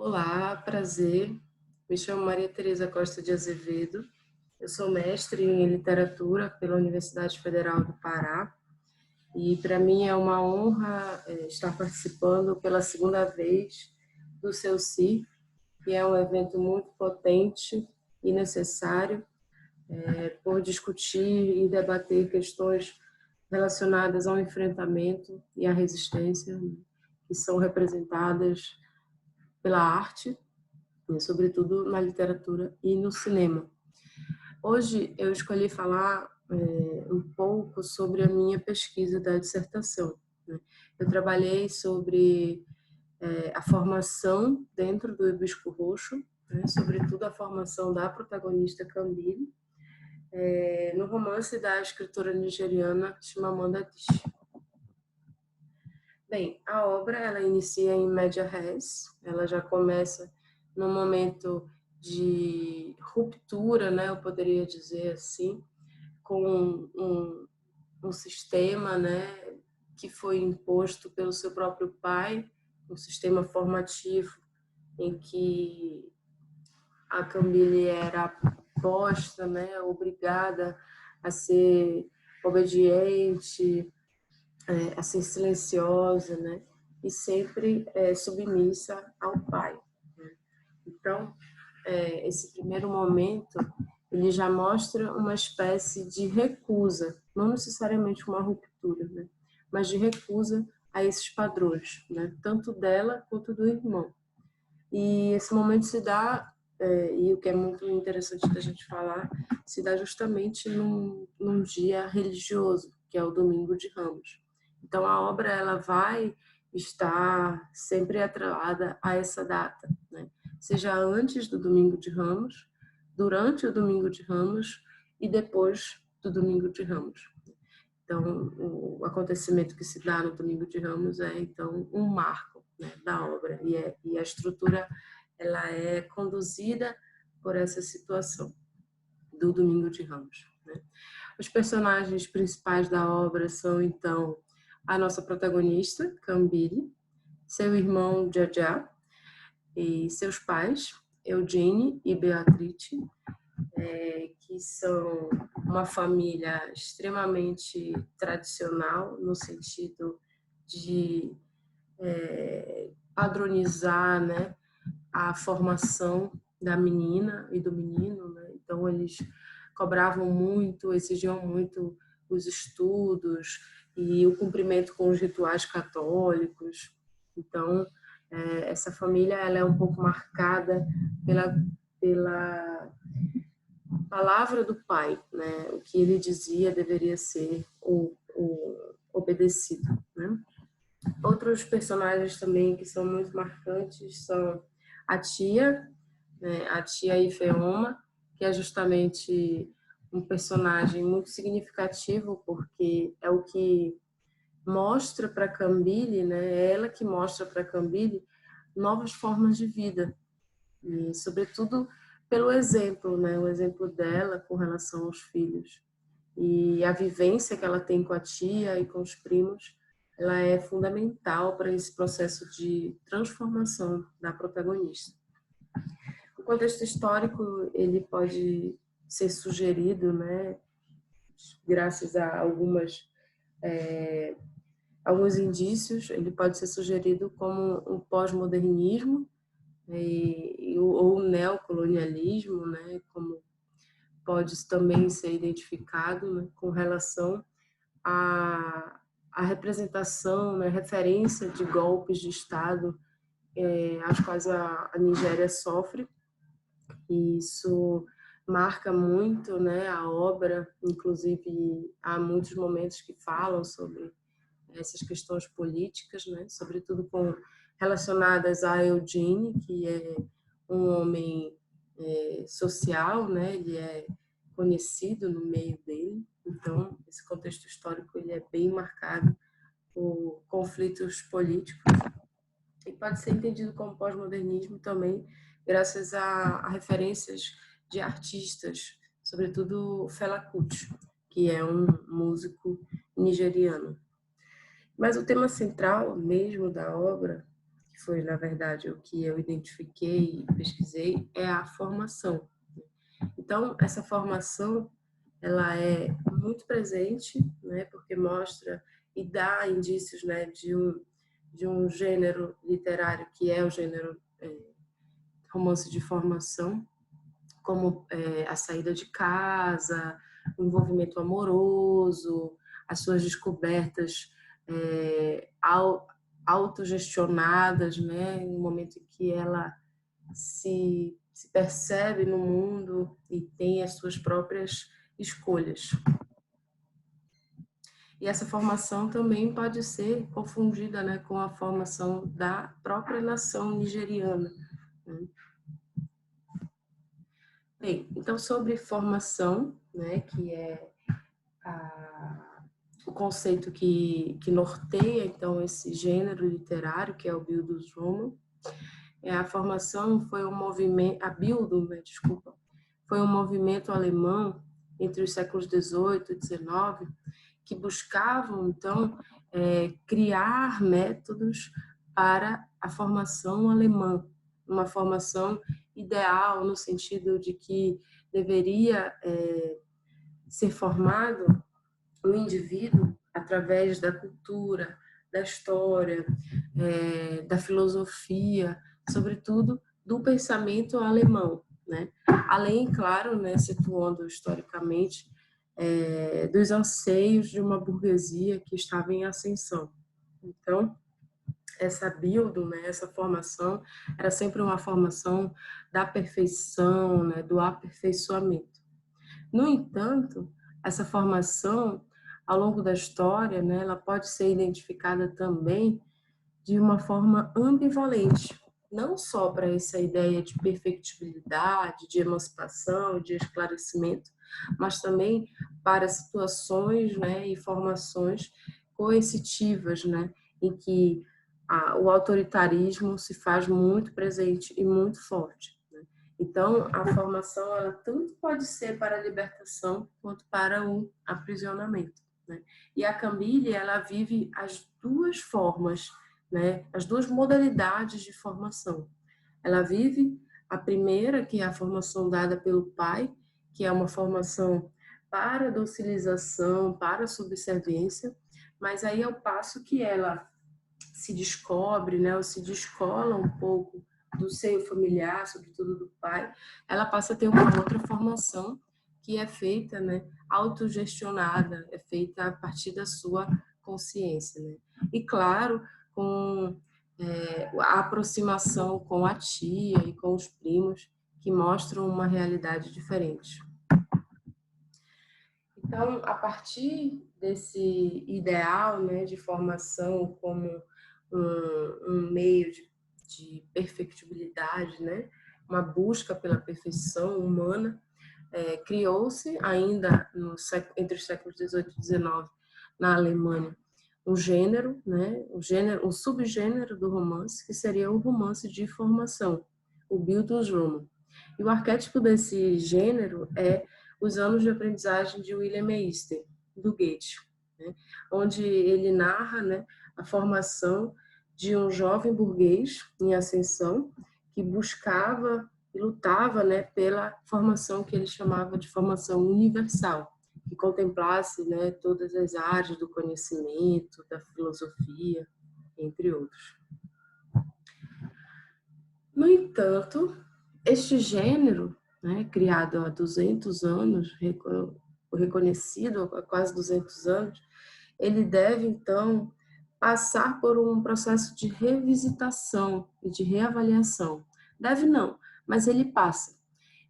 Olá, prazer. Me chamo Maria Tereza Costa de Azevedo. Eu sou mestre em literatura pela Universidade Federal do Pará e para mim é uma honra estar participando pela segunda vez do seu CI, que é um evento muito potente e necessário por discutir e debater questões relacionadas ao enfrentamento e à resistência, né, que são representadas pela arte, sobretudo na literatura e no cinema. Hoje eu escolhi falar um pouco sobre a minha pesquisa da dissertação, né? Eu trabalhei sobre a formação dentro do Hibisco Roxo, né? Sobretudo a formação da protagonista Kambili, no romance da escritora nigeriana Chimamanda Adichie. Bem, a obra ela inicia em média res, ela já começa num momento de ruptura, né, eu poderia dizer assim, com um sistema, né, que foi imposto pelo seu próprio pai, um sistema formativo em que a Kambili era posta, né, obrigada a ser obediente, assim silenciosa, né? E sempre submissa ao pai. Né? Então, esse primeiro momento ele já mostra uma espécie de recusa, não necessariamente uma ruptura, né? Mas de recusa a esses padrões, né? Tanto dela quanto do irmão. E esse momento se dá, e o que é muito interessante da gente falar, se dá justamente num dia religioso, que é o Domingo de Ramos. Então a obra ela vai estar sempre atrelada a essa data, né? Seja antes do Domingo de Ramos, durante o Domingo de Ramos e depois do Domingo de Ramos. Então, o acontecimento que se dá no Domingo de Ramos é, então, um marco, né, da obra. E a estrutura ela é conduzida por essa situação do Domingo de Ramos. Né? Os personagens principais da obra são, então, a nossa protagonista, Kambili, seu irmão, Jaja, e seus pais, Eugene e Beatrice, que são uma família extremamente tradicional, no sentido de padronizar, né, a formação da menina e do menino. Né? Então, eles cobravam muito, exigiam muito os estudos e o cumprimento com os rituais católicos. Então, essa família ela é um pouco marcada pela palavra do pai, né? O que ele dizia deveria ser o obedecido, né? Outros personagens também que são muito marcantes são a tia, né? A tia Ifeoma, que é justamente um personagem muito significativo porque é o que mostra para Kambili, né? É ela que mostra para Kambili novas formas de vida e, sobretudo, pelo exemplo, né? O exemplo dela com relação aos filhos. E a vivência que ela tem com a tia e com os primos, ela é fundamental para esse processo de transformação da protagonista. O contexto histórico, ele pode ser sugerido, né? Graças a alguns indícios, ele pode ser sugerido como um pós-modernismo, ou o neocolonialismo, né, como pode também ser identificado, né, com relação à representação, né, referência de golpes de Estado às quais a Nigéria sofre. E isso marca muito, né, a obra, inclusive há muitos momentos que falam sobre essas questões políticas, né, sobretudo relacionadas a Eugene, que é um homem social, né, ele é conhecido no meio dele, então esse contexto histórico ele é bem marcado por conflitos políticos e pode ser entendido como pós-modernismo também, graças a referências de artistas, sobretudo Fela Kuti, que é um músico nigeriano. Mas o tema central mesmo da obra que foi, na verdade, o que eu identifiquei e pesquisei, é a formação. Então, essa formação, ela é muito presente, né, porque mostra e dá indícios, né, de um gênero literário que é o gênero romance de formação, como a saída de casa, o envolvimento amoroso, as suas descobertas autogestionadas, né, no momento em que ela se percebe no mundo e tem as suas próprias escolhas. E essa formação também pode ser confundida, né, com a formação da própria nação nigeriana, né? Bem, então sobre formação, né, que é o conceito que norteia então esse gênero literário, que é o Bildungsroman, a formação foi um movimento, a Bildung, né, desculpa, foi um movimento alemão entre os séculos XVIII e XIX que buscavam, então, criar métodos para a formação alemã, uma formação ideal no sentido de que deveria ser formado o indivíduo através da cultura, da história, da filosofia, sobretudo do pensamento alemão, né? Além, claro, né, situando historicamente dos anseios de uma burguesia que estava em ascensão. Então, essa Bildung, né, essa formação, era sempre uma formação da perfeição, né, do aperfeiçoamento. No entanto, essa formação, ao longo da história, né, ela pode ser identificada também de uma forma ambivalente, não só para essa ideia de perfectibilidade, de emancipação, de esclarecimento, mas também para situações, né, e formações coercitivas, né, em que o autoritarismo se faz muito presente e muito forte. Então, a formação ela tanto pode ser para a libertação quanto para o aprisionamento, né? E a Camille, ela vive as duas formas, né? As duas modalidades de formação. Ela vive a primeira, que é a formação dada pelo pai, que é uma formação para a docilização, para a subserviência, mas aí ao passo que ela se descobre, né, ou se descola um pouco do seio familiar, sobretudo do pai, ela passa a ter uma outra formação que é feita, né, autogestionada, é feita a partir da sua consciência, né? E claro, com a aproximação com a tia e com os primos que mostram uma realidade diferente. Então, a partir desse ideal, né, de formação como um meio de perfectibilidade, né, uma busca pela perfeição humana, criou-se ainda entre os séculos XVIII e XIX na Alemanha um gênero, né, um subgênero do romance que seria o romance de formação, o Bildungsroman. E o arquétipo desse gênero é Os Anos de Aprendizagem de William Meister, do Goethe, né, onde ele narra, né, a formação de um jovem burguês em ascensão que buscava e lutava, né, pela formação que ele chamava de formação universal, que contemplasse, né, todas as áreas do conhecimento, da filosofia, entre outros. No entanto, este gênero, né, criado há 200 anos, reconhecido há quase 200 anos, ele deve, então, passar por um processo de revisitação e de reavaliação. Deve não, mas ele passa.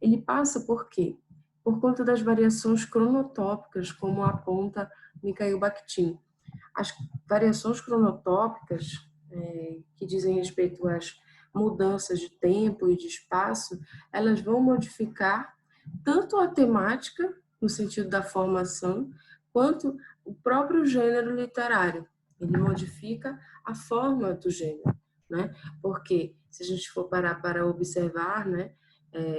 Ele passa por quê? Por conta das variações cronotópicas, como aponta Mikhail Bakhtin. As variações cronotópicas, que dizem respeito às mudanças de tempo e de espaço, elas vão modificar tanto a temática, no sentido da formação, quanto o próprio gênero literário. Ele modifica a forma do gênero, né? Porque, se a gente for parar para observar, né,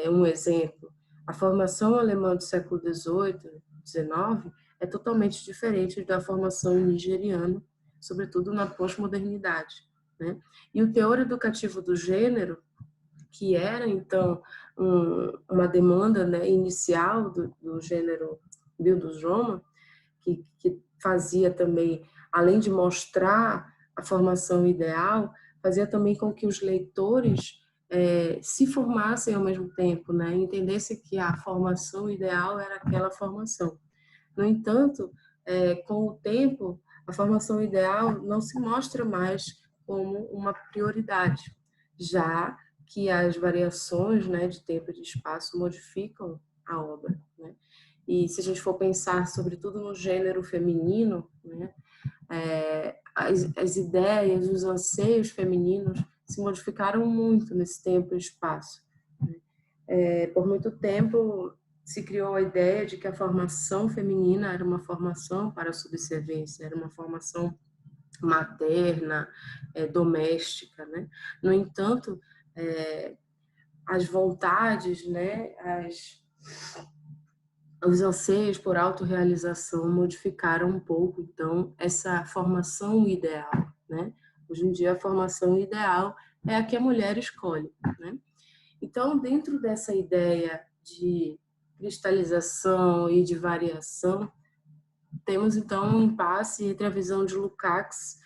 um exemplo, a formação alemã do século XVIII, XIX, é totalmente diferente da formação nigeriana, sobretudo na pós-modernidade, né? E o teor educativo do gênero, que era, então, uma demanda, né, inicial do gênero Bildungsroman, que fazia também, além de mostrar a formação ideal, fazia também com que os leitores se formassem ao mesmo tempo, né? Entendessem que a formação ideal era aquela formação. No entanto, com o tempo, a formação ideal não se mostra mais como uma prioridade, já que as variações, né, de tempo e de espaço modificam a obra, né? E se a gente for pensar, sobretudo no gênero feminino, né, as ideias, os anseios femininos se modificaram muito nesse tempo e espaço. Por muito tempo se criou a ideia de que a formação feminina era uma formação para a subserviência, era uma formação materna, doméstica, né? No entanto, as vontades, né, os anseios por autorrealização modificaram um pouco, então, essa formação ideal, né? Hoje em dia, a formação ideal é a que a mulher escolhe, né? Então, dentro dessa ideia de cristalização e de variação, temos, então, um impasse entre a visão de Lukács,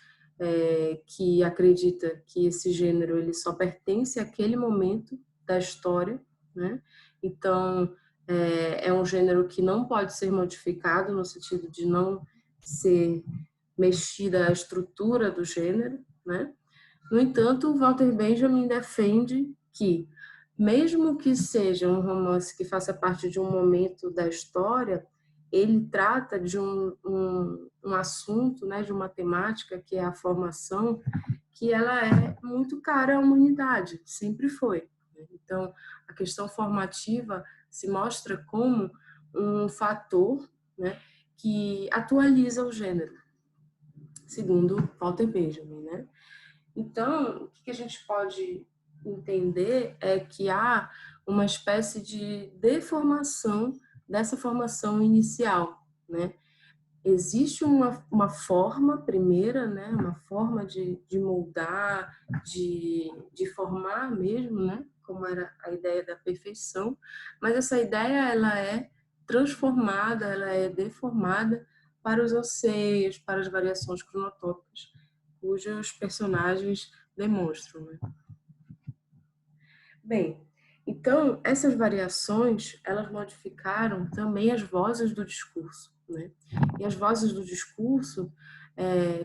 que acredita que esse gênero ele só pertence àquele momento da história, né? Então, é um gênero que não pode ser modificado, no sentido de não ser mexida a estrutura do gênero, né? No entanto, Walter Benjamin defende que, mesmo que seja um romance que faça parte de um momento da história, ele trata de um assunto, né, de uma temática que é a formação, que ela é muito cara à humanidade, sempre foi. Então, a questão formativa se mostra como um fator, né, que atualiza o gênero, segundo Walter Benjamin, né? Então, o que a gente pode entender é que há uma espécie de deformação dessa formação inicial, né? Existe uma forma primeira, né? Uma forma de moldar, de formar mesmo, né? Como era a ideia da perfeição, mas essa ideia ela é transformada, ela é deformada para os anseios, para as variações cronotópicas, cujos personagens demonstram, né? Bem, então essas variações elas modificaram também as vozes do discurso, né? E as vozes do discurso,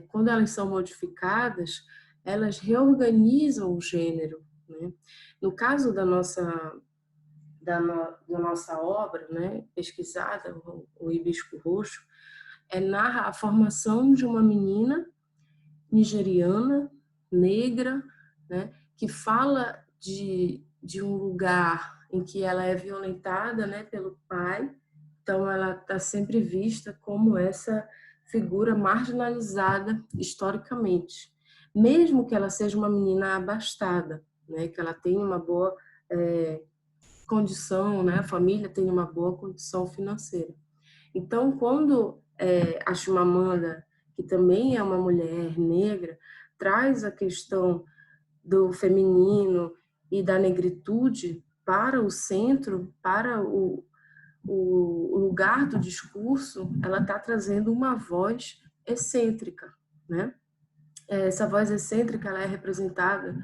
quando elas são modificadas, elas reorganizam o gênero, né? No caso da nossa obra, né, pesquisada, o Hibisco Roxo, narra a formação de uma menina nigeriana, negra, né, que fala de um lugar em que ela é violentada, né, pelo pai. Então, ela está sempre vista como essa figura marginalizada historicamente, mesmo que ela seja uma menina abastada, né, que ela tenha uma boa condição, né, a família tem uma boa condição financeira. Então, quando a Chimamanda, que também é uma mulher negra, traz a questão do feminino e da negritude para o centro, para o lugar do discurso, ela está trazendo uma voz excêntrica, né? Essa voz excêntrica ela é representada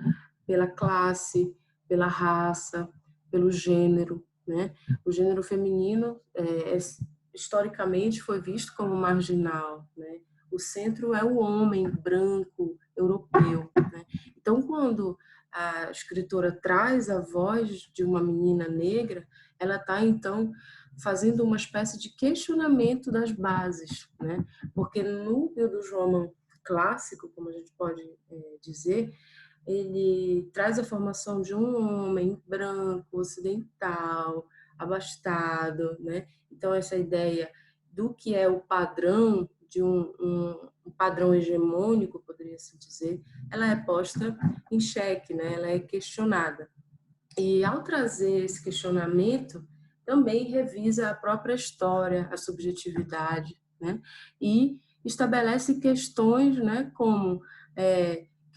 pela classe, pela raça, pelo gênero, né? O gênero feminino historicamente foi visto como marginal, né? O centro é o homem branco europeu, né? Então, quando a escritora traz a voz de uma menina negra, ela está então fazendo uma espécie de questionamento das bases, né? Porque no Bildungsroman clássico, como a gente pode dizer, ele traz a formação de um homem branco, ocidental, abastado, né? Então, essa ideia do que é o padrão, de um padrão hegemônico, poderia-se dizer, ela é posta em xeque, né? Ela é questionada. E, ao trazer esse questionamento, também revisa a própria história, a subjetividade, né? E estabelece questões, né, como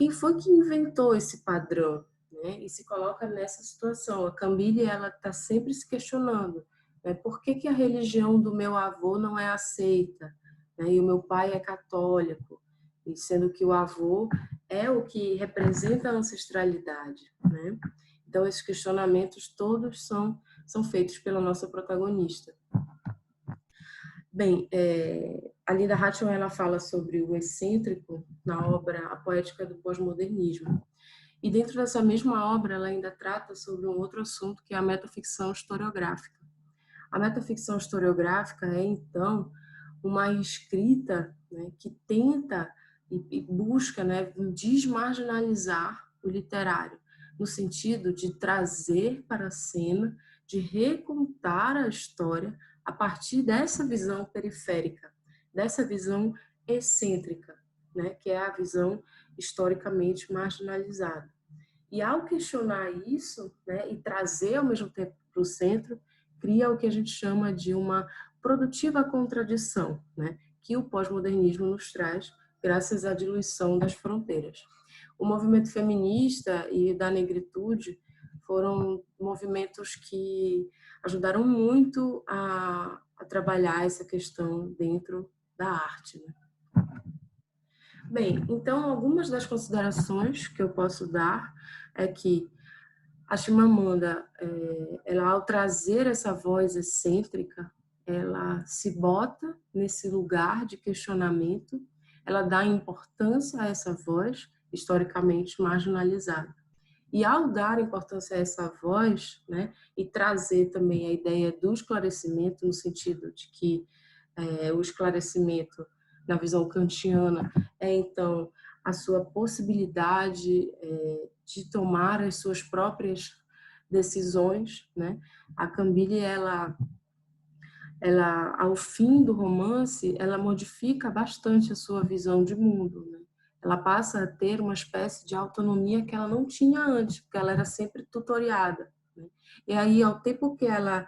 quem foi que inventou esse padrão, né? E se coloca nessa situação. A Cambile, ela está sempre se questionando, né? Por que que a religião do meu avô não é aceita, né? E o meu pai é católico, e sendo que o avô é o que representa a ancestralidade, né? Então, esses questionamentos todos são feitos pela nossa protagonista. Bem, a Linda Hatchell, ela fala sobre o excêntrico na obra A Poética do Pós-Modernismo. E dentro dessa mesma obra, ela ainda trata sobre um outro assunto, que é a metaficção historiográfica. A metaficção historiográfica é, então, uma escrita, né, que tenta e busca, né, desmarginalizar o literário, no sentido de trazer para a cena, de recontar a história a partir dessa visão periférica, dessa visão excêntrica, né, que é a visão historicamente marginalizada. E ao questionar isso, né, e trazer ao mesmo tempo para o centro, cria o que a gente chama de uma produtiva contradição, né, que o pós-modernismo nos traz graças à diluição das fronteiras. O movimento feminista e da negritude foram movimentos que ajudaram muito a trabalhar essa questão dentro da arte, né? Bem, então algumas das considerações que eu posso dar é que a Chimamanda, ela ao trazer essa voz excêntrica, ela se bota nesse lugar de questionamento, ela dá importância a essa voz historicamente marginalizada. E ao dar importância a essa voz, né, e trazer também a ideia do esclarecimento, no sentido de que o esclarecimento, na visão kantiana, é então a sua possibilidade de tomar as suas próprias decisões, né? A Cambile, ela ao fim do romance, ela modifica bastante a sua visão de mundo, né? Ela passa a ter uma espécie de autonomia que ela não tinha antes, porque ela era sempre tutoriada, né? E aí, ao tempo que ela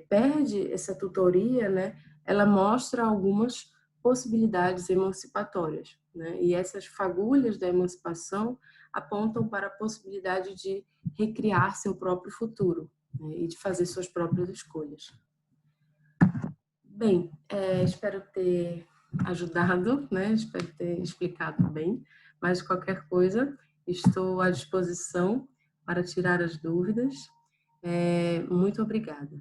perde essa tutoria, né, ela mostra algumas possibilidades emancipatórias, né? E essas fagulhas da emancipação apontam para a possibilidade de recriar seu próprio futuro, né, e de fazer suas próprias escolhas. Bem, espero ter ajudado, né? Espero ter explicado bem, mas qualquer coisa, estou à disposição para tirar as dúvidas. Muito obrigada.